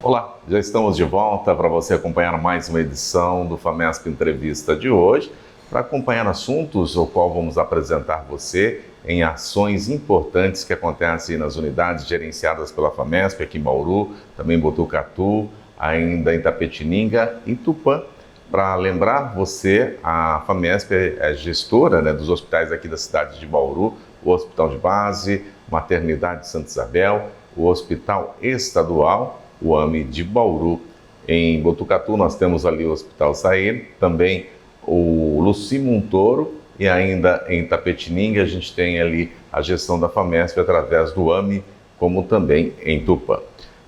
Olá, já estamos de volta para você acompanhar mais uma edição do FAMESP Entrevista de hoje, para acompanhar assuntos o qual vamos apresentar você em ações importantes que acontecem nas unidades gerenciadas pela FAMESP, aqui em Bauru, também em Botucatu, ainda em Itapetininga e Tupã. Para lembrar você, a FAMESP é gestora, dos hospitais aqui da cidade de Bauru, o Hospital de Base, Maternidade Santa Isabel, o Hospital Estadual, o AME de Bauru. Em Botucatu nós temos ali o Hospital Sair, também o Luci Montoro, e ainda em Itapetininga a gente tem ali a gestão da FAMESP através do AME, como também em Tupã.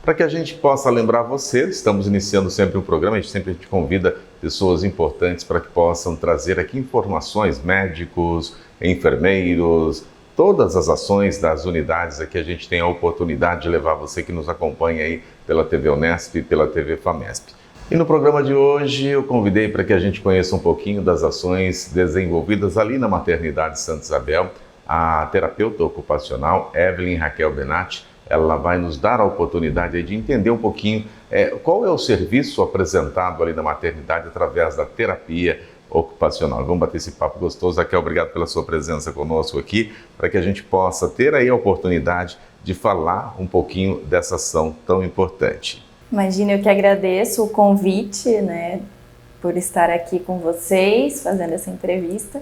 Para que a gente possa lembrar você, estamos iniciando sempre um programa, a gente sempre convida pessoas importantes para que possam trazer aqui informações, médicos, enfermeiros, todas as ações das unidades aqui a gente tem a oportunidade de levar você que nos acompanha aí pela TV Unesp e pela TV FAMESP. E no programa de hoje eu convidei para que a gente conheça um pouquinho das ações desenvolvidas ali na Maternidade Santa Isabel. A terapeuta ocupacional Evelyn Raquel Benatti, ela vai nos dar a oportunidade de entender um pouquinho qual é o serviço apresentado ali na maternidade através da terapia ocupacional. Vamos bater esse papo gostoso. Raquel, obrigado pela sua presença conosco aqui, para que a gente possa ter aí a oportunidade de falar um pouquinho dessa ação tão importante. Imagina, eu que agradeço o convite, por estar aqui com vocês, fazendo essa entrevista,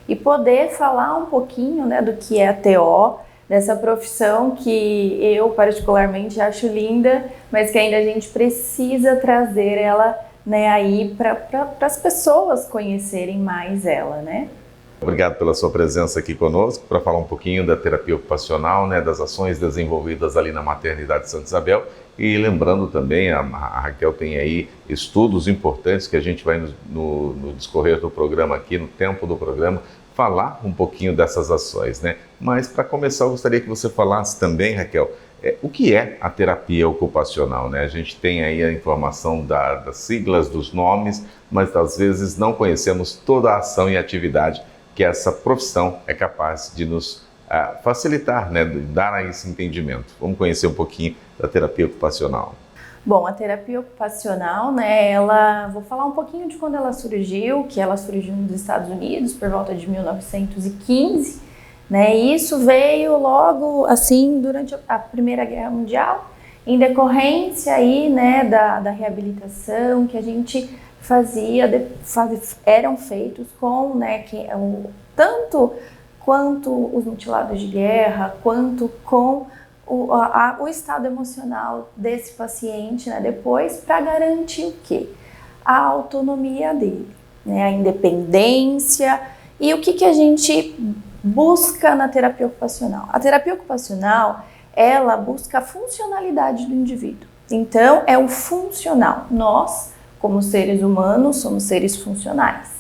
e poder falar um pouquinho, do que é a TO, dessa profissão que eu particularmente acho linda, mas que ainda a gente precisa trazer ela aí para as pessoas conhecerem mais ela, Obrigado pela sua presença aqui conosco para falar um pouquinho da terapia ocupacional, das ações desenvolvidas ali na Maternidade Santa Isabel. E lembrando também, a Raquel tem aí estudos importantes que a gente vai no discorrer do programa aqui, no tempo do programa, falar um pouquinho dessas ações, Mas para começar eu gostaria que você falasse também, Raquel, o que é a terapia ocupacional, A gente tem aí a informação das siglas, dos nomes, mas às vezes não conhecemos toda a ação e atividade que essa profissão é capaz de nos facilitar, dar a esse entendimento. Vamos conhecer um pouquinho da terapia ocupacional. Bom, a terapia ocupacional, vou falar um pouquinho de quando ela surgiu, que ela surgiu nos Estados Unidos por volta de 1915, E isso veio logo, assim, durante a Primeira Guerra Mundial, em decorrência aí, da reabilitação que a gente fazia, eram feitos com, tanto quanto os mutilados de guerra, quanto com o estado emocional desse paciente, depois, para garantir o quê? A autonomia dele, a independência. E o que a gente busca na terapia ocupacional? A terapia ocupacional, ela busca a funcionalidade do indivíduo. Então, é o funcional. Nós, como seres humanos, somos seres funcionais.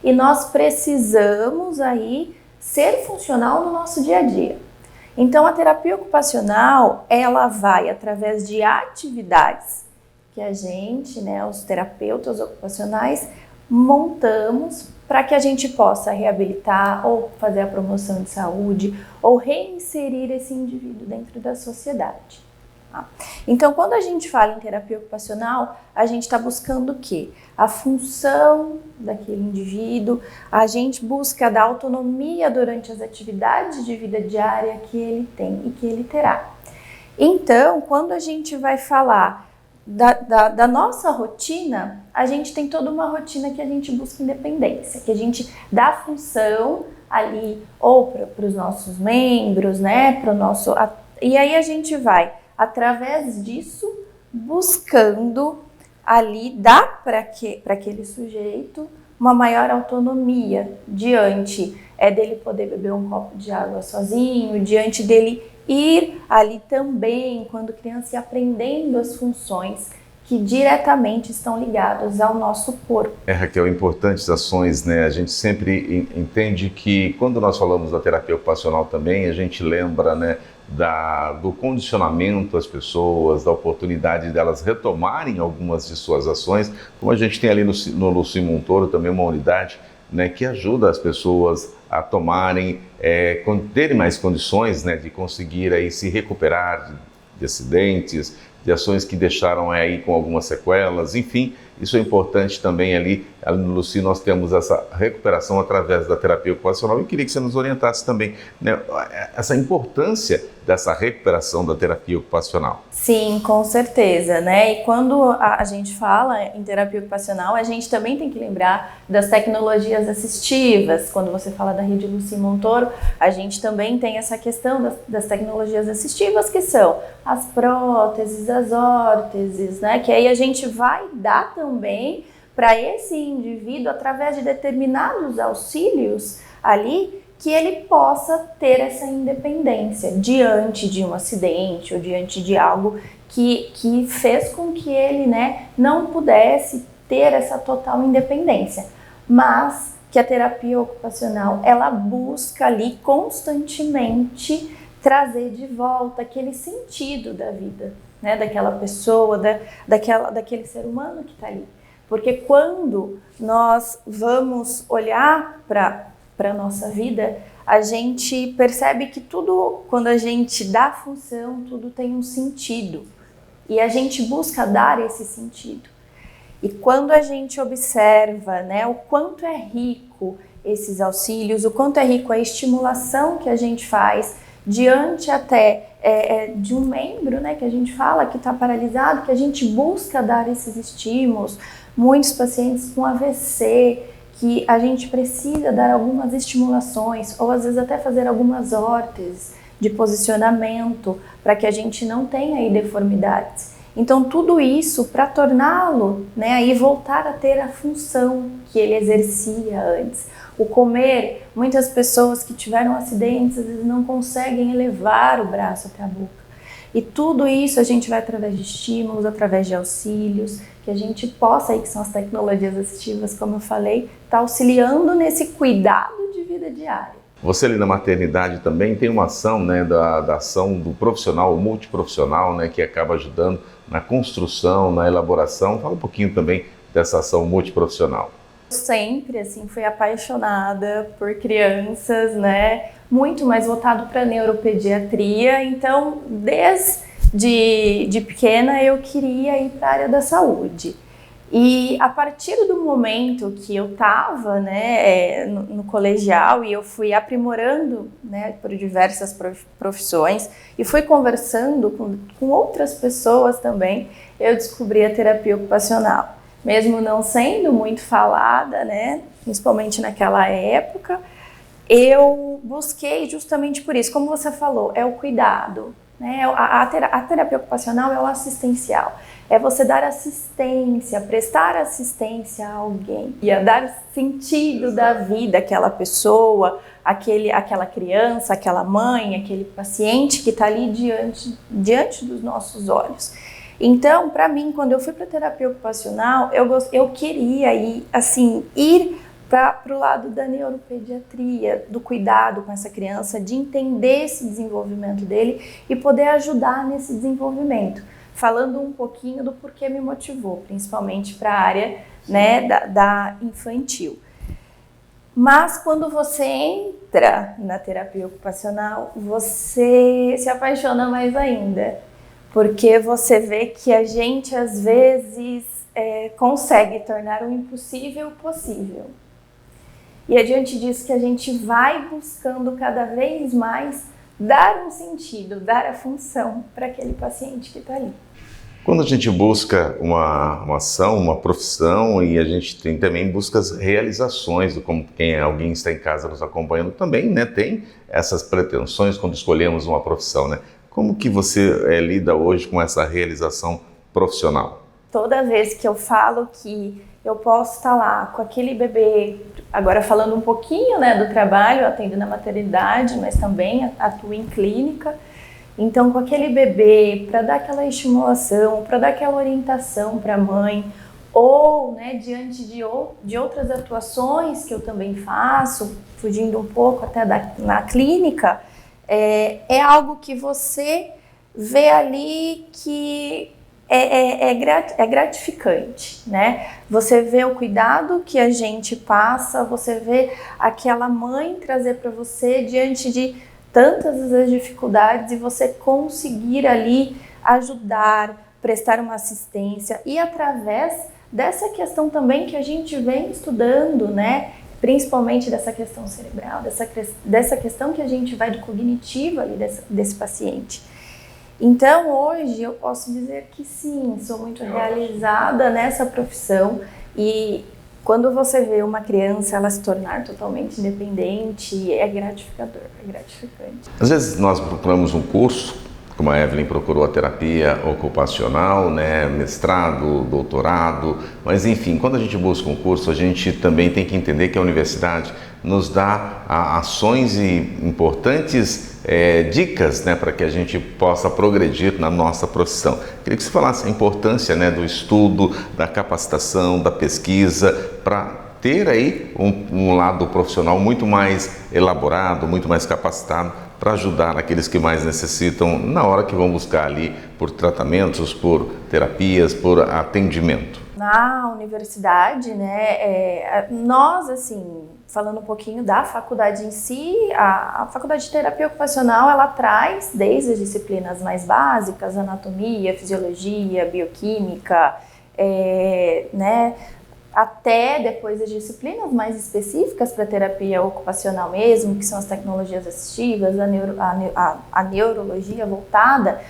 E nós precisamos aí ser funcional no nosso dia a dia. Então, a terapia ocupacional, ela vai através de atividades que a gente, os terapeutas ocupacionais, montamos para que a gente possa reabilitar ou fazer a promoção de saúde ou reinserir esse indivíduo dentro da sociedade. Então, quando a gente fala em terapia ocupacional, a gente está buscando o quê? A função daquele indivíduo, a gente busca dar autonomia durante as atividades de vida diária que ele tem e que ele terá. Então, quando a gente vai falar da nossa rotina, a gente tem toda uma rotina que a gente busca independência, que a gente dá função ali ou para os nossos membros, para o nosso... E aí a gente vai, através disso, buscando ali dar para aquele sujeito uma maior autonomia diante dele poder beber um copo de água sozinho, diante dele ir ali também, quando criança, e aprendendo as funções que diretamente estão ligadas ao nosso corpo. Raquel, importantes ações, A gente sempre entende que quando nós falamos da terapia ocupacional também, a gente lembra, do condicionamento às pessoas, da oportunidade delas retomarem algumas de suas ações, como a gente tem ali no Luci Montoro também uma unidade, que ajuda as pessoas a tomarem, terem mais condições, de conseguir aí se recuperar de acidentes, de ações que deixaram aí com algumas sequelas, enfim, isso é importante também ali no Lucy nós temos essa recuperação através da terapia ocupacional. Eu queria que você nos orientasse também, né, essa importância dessa recuperação da terapia ocupacional. Sim, com certeza, né? E quando a gente fala em terapia ocupacional, a gente também tem que lembrar das tecnologias assistivas. Quando você fala da rede Lucy Montoro, a gente também tem essa questão das tecnologias assistivas, que são as próteses, as órteses, né? Que aí a gente vai dar também para esse indivíduo, através de determinados auxílios ali, que ele possa ter essa independência diante de um acidente ou diante de algo que fez com que ele, né, não pudesse ter essa total independência. Mas que a terapia ocupacional, ela busca ali constantemente trazer de volta aquele sentido da vida, né, daquela pessoa, daquele ser humano que está ali. Porque quando nós vamos olhar para a nossa vida, a gente percebe que tudo, quando a gente dá função, tudo tem um sentido. E a gente busca dar esse sentido. E quando a gente observa, né, o quanto é rico esses auxílios, o quanto é rico a estimulação que a gente faz diante até de um membro, né, que a gente fala que está paralisado, que a gente busca dar esses estímulos. Muitos pacientes com AVC, que a gente precisa dar algumas estimulações, ou às vezes até fazer algumas órteses de posicionamento, para que a gente não tenha aí deformidades. Então tudo isso para torná-lo, né, aí voltar a ter a função que ele exercia antes. O comer, muitas pessoas que tiveram acidentes às vezes não conseguem elevar o braço até a boca. E tudo isso a gente vai através de estímulos, através de auxílios, que a gente possa, aí que são as tecnologias assistivas, como eu falei, tá auxiliando nesse cuidado de vida diária. Você ali na maternidade também tem uma ação, né, da ação do profissional, o multiprofissional, né, que acaba ajudando na construção, na elaboração. Fala um pouquinho também dessa ação multiprofissional. Sempre, assim, fui apaixonada por crianças, né, muito mais voltado para neuropediatria, então, desde pequena eu queria ir para a área da saúde. E a partir do momento que eu estava, né, no colegial e eu fui aprimorando, né, por diversas profissões e fui conversando com outras pessoas também, eu descobri a terapia ocupacional. Mesmo não sendo muito falada, né, principalmente naquela época, eu busquei justamente por isso, como você falou, é o cuidado, né? A terapia ocupacional é o assistencial, é você dar assistência, prestar assistência a alguém, e a dar sentido da vida àquela pessoa, aquela criança, aquela mãe, aquele paciente que está ali diante dos nossos olhos. Então, para mim, quando eu fui para a terapia ocupacional, eu queria ir para o lado da neuropediatria, do cuidado com essa criança, de entender esse desenvolvimento dele e poder ajudar nesse desenvolvimento. Falando um pouquinho do porquê me motivou, principalmente para a área, né, da infantil. Mas quando você entra na terapia ocupacional, você se apaixona mais ainda. Porque você vê que a gente, às vezes, consegue tornar o impossível possível. E é diante disso que a gente vai buscando cada vez mais dar um sentido, dar a função para aquele paciente que está ali. Quando a gente busca uma ação, uma profissão, e a gente tem também busca as realizações, como alguém está em casa nos acompanhando também, né, tem essas pretensões quando escolhemos uma profissão, né? Como que você lida hoje com essa realização profissional? Toda vez que eu falo que eu posso estar lá com aquele bebê, agora falando um pouquinho, né, do trabalho, eu atendo na maternidade, mas também atuo em clínica. Então, com aquele bebê, para dar aquela estimulação, para dar aquela orientação para a mãe, ou, né, diante de outras atuações que eu também faço, fugindo um pouco até na clínica, é algo que você vê ali que é gratificante, né? Você vê o cuidado que a gente passa, você vê aquela mãe trazer para você diante de tantas as dificuldades e você conseguir ali ajudar, prestar uma assistência e através dessa questão também que a gente vem estudando, né? Principalmente dessa questão cerebral, dessa questão que a gente vai do cognitivo ali desse paciente. Então, hoje eu posso dizer que sim, sou muito realizada nessa profissão e quando você vê uma criança ela se tornar totalmente independente, é gratificador, é gratificante. Às vezes nós procuramos um curso, como a Evelyn procurou a terapia ocupacional, né, mestrado, doutorado, mas enfim, quando a gente busca um curso, a gente também tem que entender que a universidade nos dá ações e importantes dicas, né, para que a gente possa progredir na nossa profissão. Queria que você falasse a importância, né, do estudo, da capacitação, da pesquisa, para ter aí um lado profissional muito mais elaborado, muito mais capacitado para ajudar aqueles que mais necessitam na hora que vão buscar ali por tratamentos, por terapias, por atendimento. Na universidade, né, nós, assim, falando um pouquinho da faculdade em si, a faculdade de terapia ocupacional, ela traz desde as disciplinas mais básicas, anatomia, fisiologia, bioquímica, né, até depois as disciplinas mais específicas para terapia ocupacional mesmo, que são as tecnologias assistivas, a neurologia voltada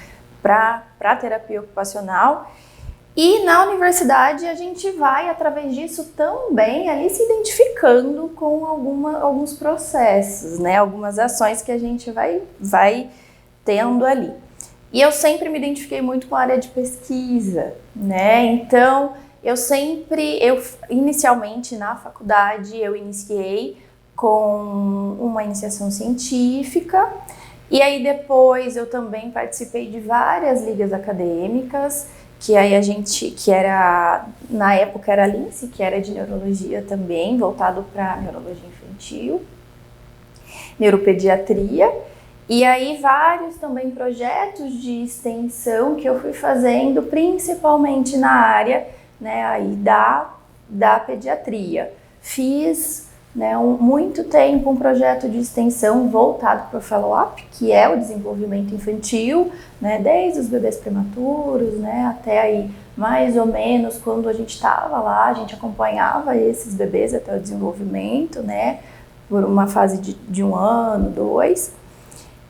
para a terapia ocupacional. E na universidade a gente vai, através disso, também ali se identificando com alguns processos, né? Algumas ações que a gente vai tendo ali. E eu sempre me identifiquei muito com a área de pesquisa, né? Então, inicialmente na faculdade, eu iniciei com uma iniciação científica e aí depois eu também participei de várias ligas acadêmicas, que aí na época era a Lince, que era de neurologia também, voltado para neurologia infantil, neuropediatria, e aí vários também projetos de extensão que eu fui fazendo, principalmente na área, né, aí da pediatria. Fiz, né, muito tempo um projeto de extensão voltado para o follow-up, que é o desenvolvimento infantil, né, desde os bebês prematuros, né, até aí mais ou menos quando a gente estava lá, a gente acompanhava esses bebês até o desenvolvimento, né, por uma fase de 1 ano, 2,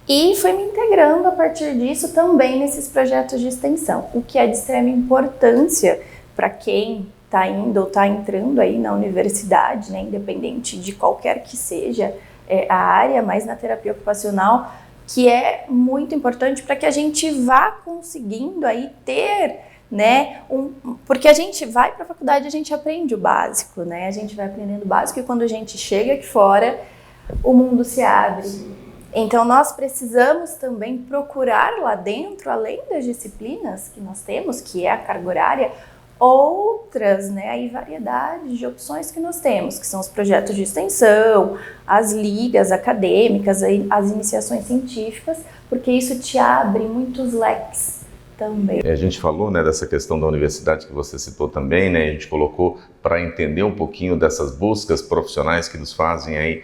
e fui me integrando a partir disso também nesses projetos de extensão, o que é de extrema importância para quem está indo ou está entrando aí na universidade, né, independente de qualquer que seja a área, mas na terapia ocupacional, que é muito importante para que a gente vá conseguindo aí ter, né, porque a gente vai para a faculdade, a gente aprende o básico, né, a gente vai aprendendo o básico e quando a gente chega aqui fora, o mundo se abre. Então nós precisamos também procurar lá dentro, além das disciplinas que nós temos, que é a carga horária, outras, né, aí variedades de opções que nós temos, que são os projetos de extensão, as ligas acadêmicas, as iniciações científicas, porque isso te abre muitos leques também. A gente falou, né, dessa questão da universidade que você citou também, né, a gente colocou para entender um pouquinho dessas buscas profissionais que nos fazem aí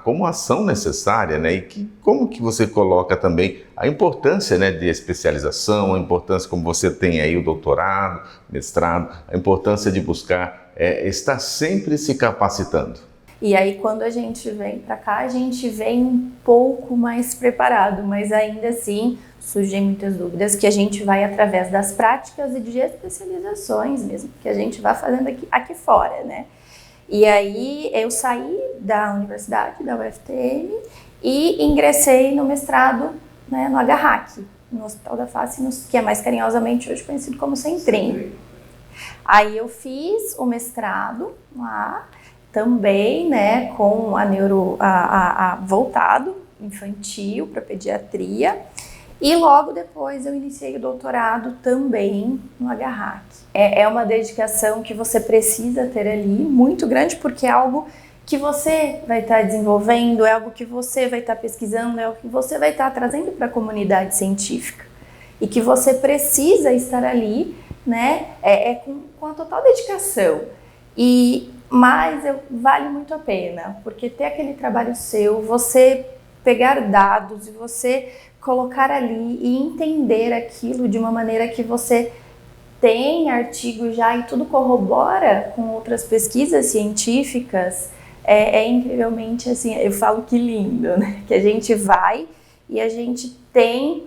como ação necessária, né, e como que você coloca também a importância, né, de especialização, a importância como você tem aí o doutorado, mestrado, a importância de buscar estar sempre se capacitando. E aí quando a gente vem para cá, a gente vem um pouco mais preparado, mas ainda assim surgem muitas dúvidas que a gente vai através das práticas e de especializações mesmo, que a gente vai fazendo aqui fora, né? E aí eu saí da universidade, da UFTM, e ingressei no mestrado, né, no HRAC, no Hospital da Face, que é mais carinhosamente hoje conhecido como Centrim. Aí eu fiz o mestrado lá, também, né, com voltado infantil para pediatria, e logo depois eu iniciei o doutorado também no HRAC. É uma dedicação que você precisa ter ali, muito grande, porque é algo que você vai estar desenvolvendo, é algo que você vai estar pesquisando, é algo que você vai estar trazendo para a comunidade científica. E que você precisa estar ali, né, com a total dedicação. Mas vale muito a pena, porque ter aquele trabalho seu, você pegar dados e você colocar ali e entender aquilo de uma maneira que você tem artigo já e tudo corrobora com outras pesquisas científicas, é incrivelmente assim, eu falo que lindo, né? Que a gente vai e a gente tem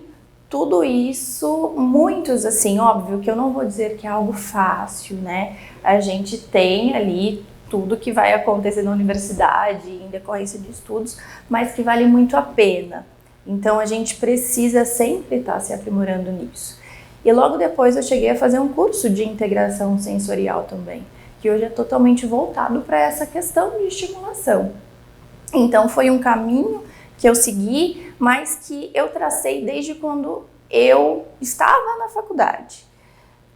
tudo isso, muitos assim, óbvio que eu não vou dizer que é algo fácil, né? A gente tem ali tudo que vai acontecer na universidade em decorrência de estudos, mas que vale muito a pena. Então a gente precisa sempre estar se aprimorando nisso. E logo depois eu cheguei a fazer um curso de integração sensorial também, que hoje é totalmente voltado para essa questão de estimulação. Então foi um caminho que eu segui, mas que eu tracei desde quando eu estava na faculdade.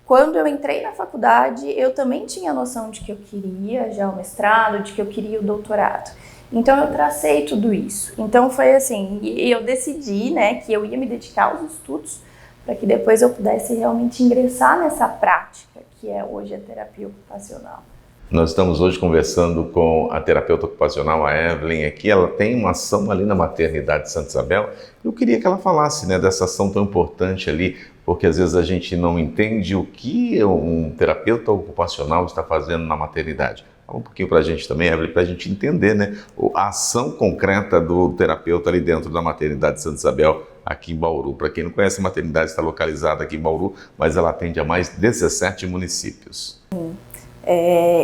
Quando eu entrei na faculdade, eu também tinha noção de que eu queria já o mestrado, de que eu queria o doutorado. Então eu tracei tudo isso. Então foi assim, e eu decidi, né, que eu ia me dedicar aos estudos para que depois eu pudesse realmente ingressar nessa prática que é hoje a terapia ocupacional. Nós estamos hoje conversando com a terapeuta ocupacional, a Evelyn, aqui. Ela tem uma ação ali na maternidade Santa Isabel. Eu queria que ela falasse, né, dessa ação tão importante ali, porque às vezes a gente não entende o que um terapeuta ocupacional está fazendo na maternidade. Fala um pouquinho para a gente também, Evelyn, para a gente entender, né, a ação concreta do terapeuta ali dentro da maternidade Santa Isabel, aqui em Bauru. Para quem não conhece, a maternidade está localizada aqui em Bauru, mas ela atende a mais de 17 municípios.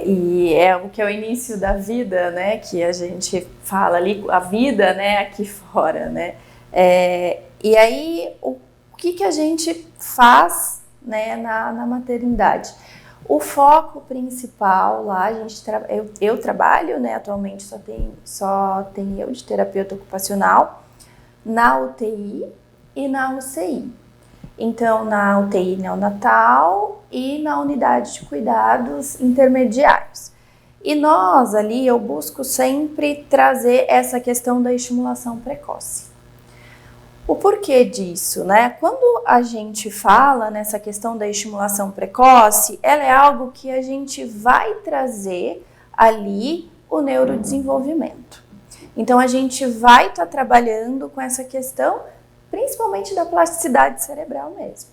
E é o que é o início da vida, né, que a gente fala ali, a vida, né, aqui fora, né. E aí, o que a gente faz, né, na maternidade? O foco principal lá, eu trabalho, né, atualmente só tem eu de terapeuta ocupacional, na UTI e na UCI. Então, na UTI neonatal e na unidade de cuidados intermediários. E nós ali, eu busco sempre trazer essa questão da estimulação precoce. O porquê disso, né? Quando a gente fala nessa questão da estimulação precoce, ela é algo que a gente vai trazer ali o neurodesenvolvimento. Então, a gente vai estar trabalhando com essa questão principalmente da plasticidade cerebral mesmo,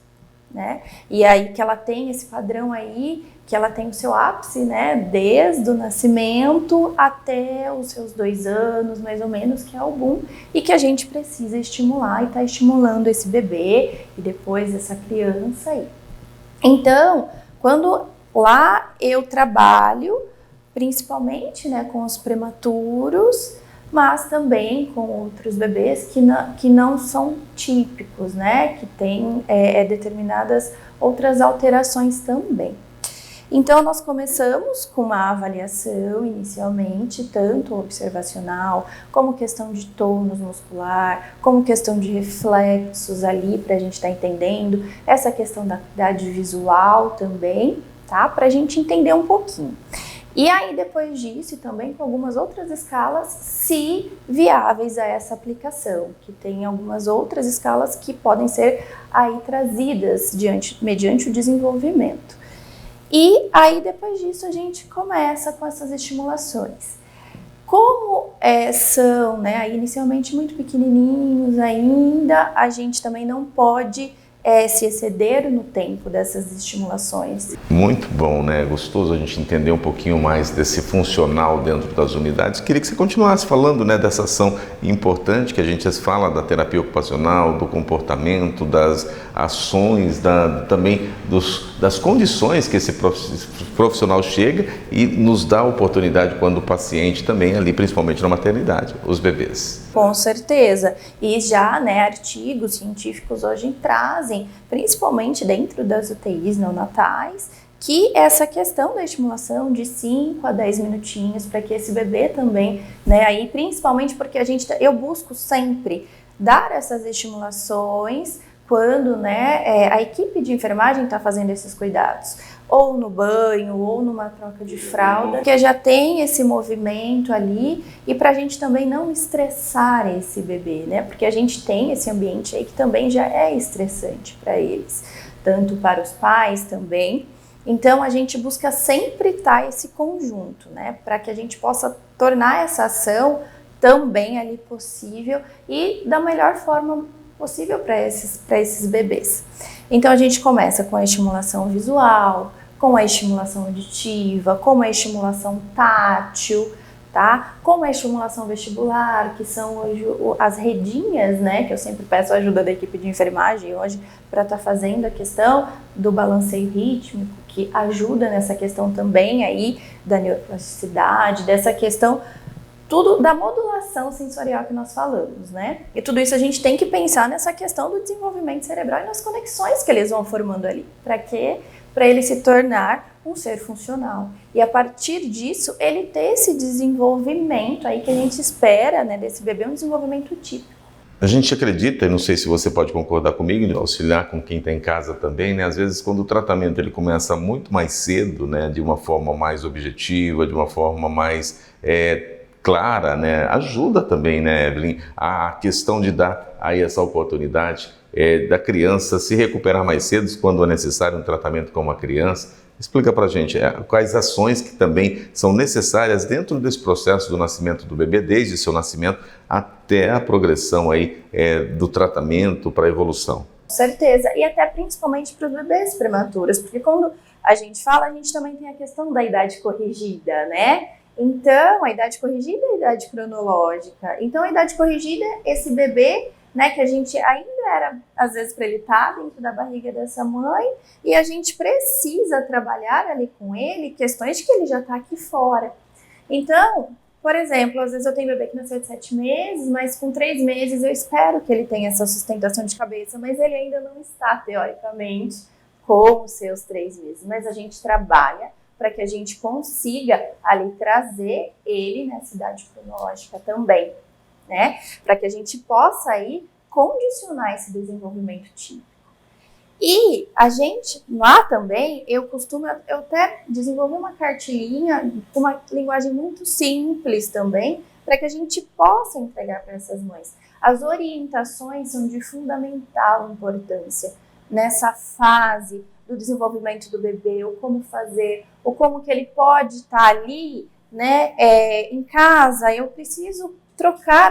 né? E aí que ela tem esse padrão aí, que ela tem o seu ápice, né? Desde o nascimento até os seus 2 anos, mais ou menos, que é o boom, e que a gente precisa estimular e tá estimulando esse bebê e depois essa criança aí. Então, quando lá eu trabalho, principalmente, né, com os prematuros, mas também com outros bebês que não são típicos, né? Que têm determinadas outras alterações também. Então, nós começamos com uma avaliação inicialmente, tanto observacional, como questão de tônus muscular, como questão de reflexos ali, para a gente estar entendendo, essa questão da acuidade visual também, tá? Para a gente entender um pouquinho. E aí, depois disso, e também com algumas outras escalas, se viáveis a essa aplicação, que tem algumas outras escalas que podem ser aí trazidas mediante o desenvolvimento. E aí, depois disso, a gente começa com essas estimulações. Como são, né, aí inicialmente muito pequenininhos ainda, a gente também não pode se exceder no tempo dessas estimulações. Muito bom, né? Gostoso a gente entender um pouquinho mais desse funcional dentro das unidades. Queria que você continuasse falando, né, dessa ação importante que a gente fala da terapia ocupacional, do comportamento, das ações, também das condições que esse profissional chega e nos dá a oportunidade quando o paciente também ali, principalmente na maternidade, os bebês. Com certeza. E já, né, artigos científicos hoje trazem, principalmente dentro das UTIs neonatais, que essa questão da estimulação de 5 a 10 minutinhos para que esse bebê também, né, aí principalmente porque eu busco sempre dar essas estimulações quando, né, a equipe de enfermagem está fazendo esses cuidados, ou no banho, ou numa troca de fralda, que já tem esse movimento ali, e para a gente também não estressar esse bebê, né, porque a gente tem esse ambiente aí que também já é estressante para eles, tanto para os pais também. Então a gente busca sempre estar esse conjunto, né, para que a gente possa tornar essa ação também ali possível e da melhor forma possível para esses bebês. Então a gente começa com a estimulação visual, com a estimulação auditiva, com a estimulação tátil, tá? Com a estimulação vestibular, que são hoje as redinhas, né? Que eu sempre peço a ajuda da equipe de enfermagem hoje para estar fazendo a questão do balanceio rítmico, que ajuda nessa questão também aí da neuroplasticidade, dessa questão tudo da modulação sensorial que nós falamos, né? E tudo isso a gente tem que pensar nessa questão do desenvolvimento cerebral e nas conexões que eles vão formando ali. Para quê? Para ele se tornar um ser funcional. E a partir disso, ele ter esse desenvolvimento aí que a gente espera, né, desse bebê, um desenvolvimento típico. A gente acredita, e não sei se você pode concordar comigo, auxiliar com quem está em casa também, né? Às vezes quando o tratamento ele começa muito mais cedo, né, de uma forma mais objetiva, de uma forma mais clara, né, ajuda também, né, Evelyn, a questão de dar aí essa oportunidade da criança se recuperar mais cedo quando é necessário um tratamento com uma criança. Explica pra gente quais ações que também são necessárias dentro desse processo do nascimento do bebê, desde seu nascimento até a progressão aí do tratamento para a evolução. Com certeza, e até principalmente para os bebês prematuros, porque quando a gente fala, a gente também tem a questão da idade corrigida, né? Então, a idade corrigida é a idade cronológica. Então, a idade corrigida, esse bebê, né, que a gente ainda era, às vezes, para ele estar dentro da barriga dessa mãe, e a gente precisa trabalhar ali com ele questões de que ele já está aqui fora. Então, por exemplo, às vezes eu tenho bebê que nasceu de 7 meses, mas com 3 meses eu espero que ele tenha essa sustentação de cabeça, mas ele ainda não está, teoricamente, com os seus 3 meses. Mas a gente trabalha para que a gente consiga ali trazer ele nessa idade cronológica também, né? Para que a gente possa aí condicionar esse desenvolvimento típico. E a gente, lá também, eu até desenvolver uma cartilinha com uma linguagem muito simples também, para que a gente possa entregar para essas mães. As orientações são de fundamental importância nessa fase do desenvolvimento do bebê, ou como fazer, ou como que ele pode estar ali, né, em casa. Eu preciso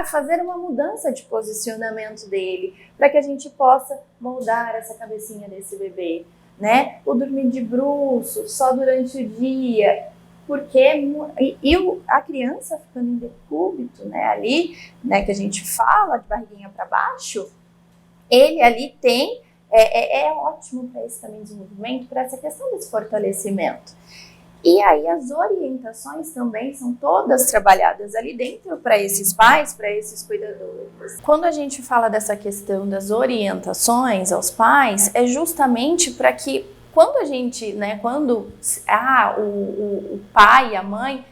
fazer uma mudança de posicionamento dele, para que a gente possa moldar essa cabecinha desse bebê, né? O dormir de bruço, só durante o dia, porque a criança ficando em decúbito, né, ali, né, que a gente fala de barriguinha para baixo, ele ali tem ótimo para esse também desenvolvimento, para essa questão desse fortalecimento. E aí as orientações também são todas trabalhadas ali dentro para esses pais, para esses cuidadores. Quando a gente fala dessa questão das orientações aos pais, é justamente para que quando a gente, né, o pai e a mãe,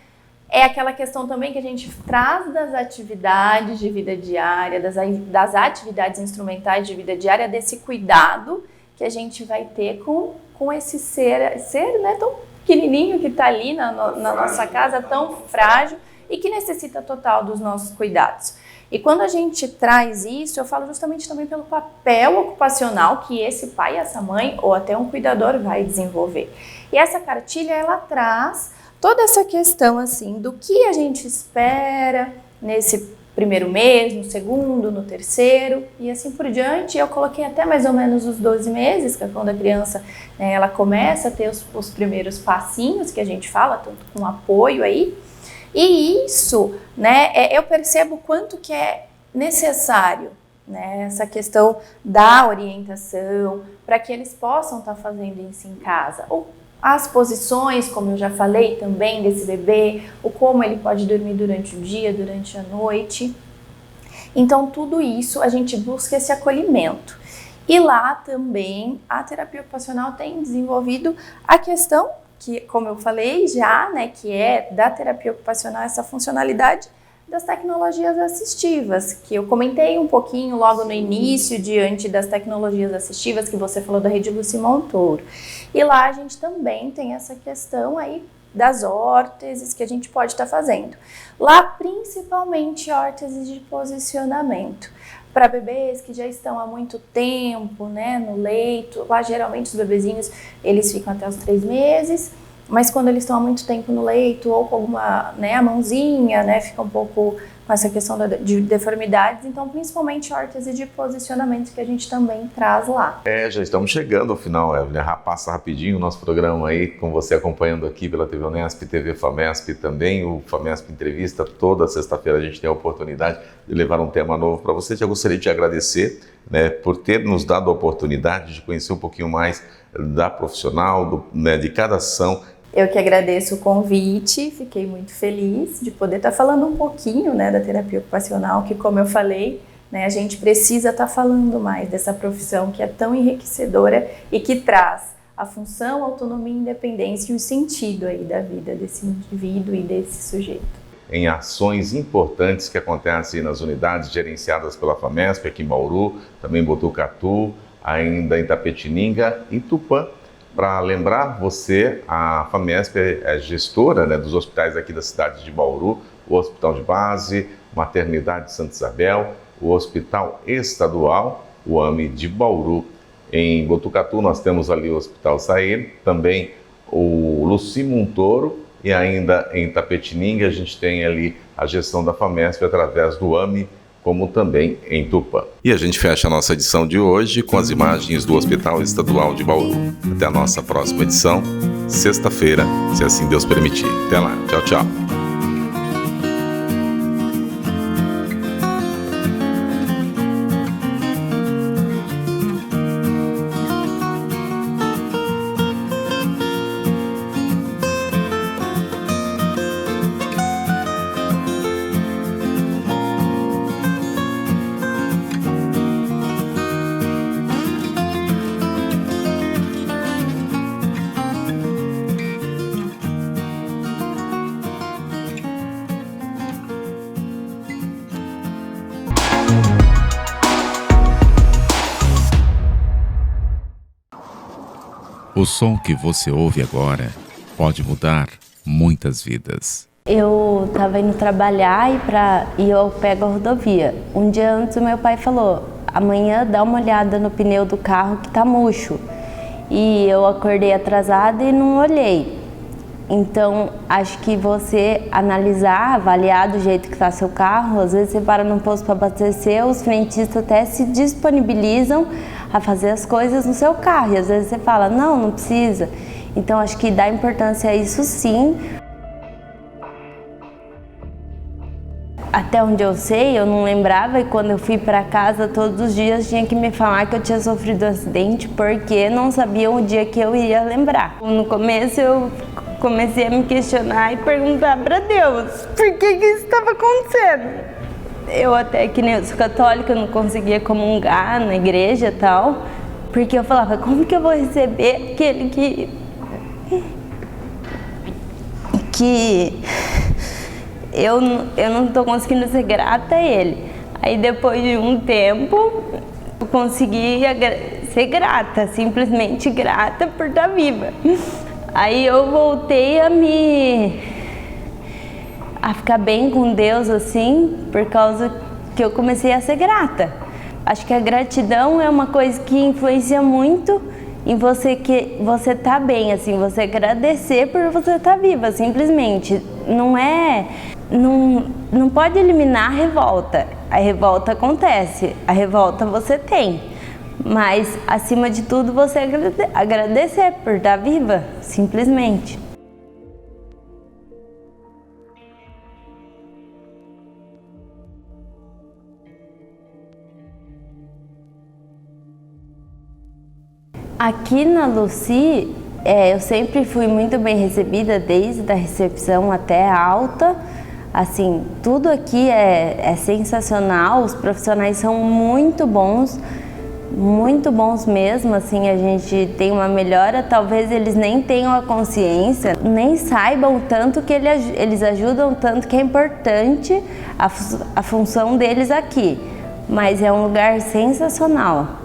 é aquela questão também que a gente traz das atividades de vida diária, das atividades instrumentais de vida diária, desse cuidado que a gente vai ter com esse ser, né, tão pequenininho que está ali na nossa casa, tão frágil e que necessita total dos nossos cuidados. E quando a gente traz isso, eu falo justamente também pelo papel ocupacional que esse pai, essa mãe ou até um cuidador vai desenvolver. E essa cartilha, ela traz toda essa questão assim do que a gente espera nesse primeiro mês, no segundo, no terceiro e assim por diante. Eu coloquei até mais ou menos os 12 meses, que é quando a criança, né, ela começa a ter os primeiros passinhos que a gente fala, tanto com apoio aí. E isso, né, eu percebo quanto que é necessário, né, essa questão da orientação para que eles possam estar fazendo isso em casa. As posições, como eu já falei também desse bebê, o como ele pode dormir durante o dia, durante a noite. Então, tudo isso a gente busca esse acolhimento. E lá também a terapia ocupacional tem desenvolvido a questão que, como eu falei já, né, que é da terapia ocupacional essa funcionalidade das tecnologias assistivas, que eu comentei um pouquinho logo no início, diante das tecnologias assistivas que você falou da Rede Lucy Montoro. E lá a gente também tem essa questão aí das órteses que a gente pode estar fazendo. Lá, principalmente órteses de posicionamento. Para bebês que já estão há muito tempo, né, no leito, lá geralmente os bebezinhos, eles ficam até os 3 meses, mas quando eles estão há muito tempo no leito ou com alguma, né, a mãozinha, né, fica um pouco com essa questão de deformidades, então principalmente órtese de posicionamento que a gente também traz lá. Já estamos chegando ao final, Evelyn. Passa rapidinho o nosso programa aí, com você acompanhando aqui pela TV Unesp, TV FAMESP também, o FAMESP Entrevista. Toda sexta-feira a gente tem a oportunidade de levar um tema novo para você. Já gostaria de te agradecer, né, por ter nos dado a oportunidade de conhecer um pouquinho mais da profissional, de cada ação. Eu que agradeço o convite, fiquei muito feliz de poder estar falando um pouquinho, né, da terapia ocupacional, que, como eu falei, né, a gente precisa estar falando mais dessa profissão que é tão enriquecedora e que traz a função, a autonomia, a independência e o sentido aí da vida desse indivíduo e desse sujeito. Em ações importantes que acontecem nas unidades gerenciadas pela FAMESP, aqui em Bauru, também em Botucatu, ainda em Itapetininga e Tupã. Para lembrar você, a FAMESP é gestora, né, dos hospitais aqui da cidade de Bauru, o Hospital de Base, Maternidade Santa Isabel, o Hospital Estadual, o AME de Bauru. Em Botucatu nós temos ali o Hospital Sair, também o Luci Montoro, e ainda em Itapetininga a gente tem ali a gestão da FAMESP através do AME, como também em Tupã. E a gente fecha a nossa edição de hoje com as imagens do Hospital Estadual de Bauru. Até a nossa próxima edição, sexta-feira, se assim Deus permitir. Até lá. Tchau, tchau. O som que você ouve agora pode mudar muitas vidas. Eu estava indo trabalhar e eu pego a rodovia. Um dia antes o meu pai falou, amanhã dá uma olhada no pneu do carro que tá murcho. E eu acordei atrasada e não olhei. Então, acho que você analisar, avaliar do jeito que está seu carro, às vezes você para num posto para abastecer, os frentistas até se disponibilizam a fazer as coisas no seu carro. E às vezes você fala, não precisa. Então, acho que dá importância a isso sim. Até onde eu sei, eu não lembrava, e quando eu fui para casa todos os dias tinha que me falar que eu tinha sofrido um acidente, porque não sabia o dia que eu iria lembrar. No começo eu comecei a me questionar e perguntar para Deus por que isso estava acontecendo. Eu até, que nem eu sou católica, não conseguia comungar na igreja e tal, porque eu falava, como que eu vou receber aquele que eu não estou conseguindo ser grata a ele. Aí depois de um tempo, eu consegui ser grata, simplesmente grata por estar viva. Aí eu voltei a ficar bem com Deus, assim, por causa que eu comecei a ser grata. Acho que a gratidão é uma coisa que influencia muito em você, que você tá bem, assim, você agradecer por você estar viva, simplesmente. Não pode eliminar a revolta. A revolta acontece, a revolta você tem. Mas, acima de tudo, você agradecer por estar viva, simplesmente. Aqui na Luci, eu sempre fui muito bem recebida, desde a recepção até a alta. Assim, tudo aqui é sensacional, os profissionais são muito bons mesmo, assim, a gente tem uma melhora, talvez eles nem tenham a consciência, nem saibam tanto que eles ajudam, tanto que é importante a função deles aqui, mas é um lugar sensacional.